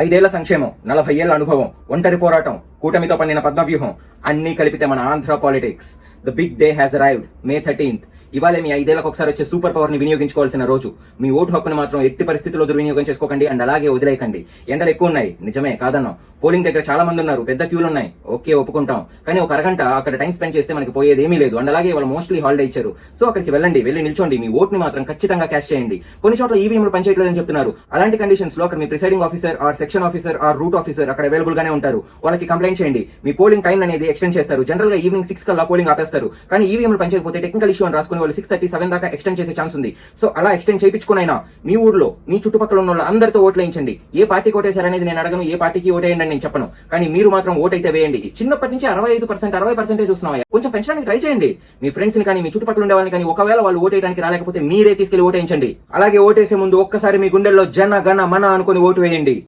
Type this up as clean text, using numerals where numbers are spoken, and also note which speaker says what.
Speaker 1: 5 ఏళ్ల సంక్షేమం, 40 ఏళ్ల అనుభవం, ఒంటరి పోరాటం, కూటమితో పండిన పద్మవ్యూహం అన్ని కలిపితే మన Andhra politics. The big day has arrived. May 13th. ఇవాళే మీ 5 ఏళ్లకు ఒకసారి వచ్చే సూపర్ పవర్ ని వినియోగించుకోవాల్సిన రోజు. మీ ఓటు హక్కును మాత్రం ఎట్టి పరిస్థితుల్లో దుర్వినియోగం చేసుకోకండి అండ్ అలాగే వదిలేయకండి. ఎండలు ఎక్కువ ఉన్నాయి, నిజమే కాదన్నాం. పోలింగ్ దగ్గర చాలా మంది ఉన్నారు, పెద్ద క్యూలు ఉన్నాయి, ఓకే ఒప్పుకుంటాం. కానీ ఒక అరగంట అక్కడ టైం స్పెండ్ చేస్తే మనకి పోయేది ఏమీ లేదు. అండ్ అలాగే వాళ్ళు మోస్ట్లీ హాలిడే ఇచ్చారు. సో అక్కడికి వెళ్ళి నిల్చోండి, మీ ఓట్ని మాత్రం ఖచ్చితంగా క్యాష్ చేయండి. కొన్ని చోట్ల ఈవీఎంలు పనిచేయట్లేదని చెప్తున్నారు. అలాంటి కండిషన్స్ లో అక్కడ మీ presiding officer or section officer or route officer అక్కడ అవైలబుల్ గానే ఉంటారు. వాళ్ళకి కంప్లైంట్ చేయండి. మీ పోలింగ్ టైం అనేది ఎక్స్టెండ్ చేస్తారు. జనరల్ గా ఈవినింగ్ 6 కల్లా పోలింగ్ ఆపేస్తారు. కానీ ఈవీఎంలు పనిచేయకపోతే టెక్నికల్ ఇష్యూ అని రాసుకుని వాళ్ళు 6:30, 7 దాకా ఎక్స్టెండ్ చేసే ఛాన్స్ ఉంది. సో అలా ఎక్స్టెండ్ చేయించుకునైనా మీ ఊర్లో మీ చుట్టుపక్కల ఉన్న వాళ్ళు అందరితో ఓట్లు వేయించండి. ఏ పార్టీ ఓటేశారనేది నేను అడగను, ఏ పార్టీకి ఓటేయండి అని నేను చెప్పను. కానీ మీరు మాత్రం ఓటైతే వేయండి. చిన్నప్పటి నుంచి 65%, 60% చూస్తున్నావా, కొంచెం పెంచడానికి ట్రై చేయండి. మీ ఫ్రెండ్స్ ని కానీ మీ చుట్టుపక్కల ఉండే వాళ్ళని కానీ ఒకవేళ వాళ్ళు ఓటేయడానికి రాలేకపోతే మీరే తీసుకెళ్లి ఓటేయించండి. అలాగే ఓటేసే ముందు ఒక్కసారి మీ గుండెల్లో జన గణ మన అనుకుని ఓటు వేయండి.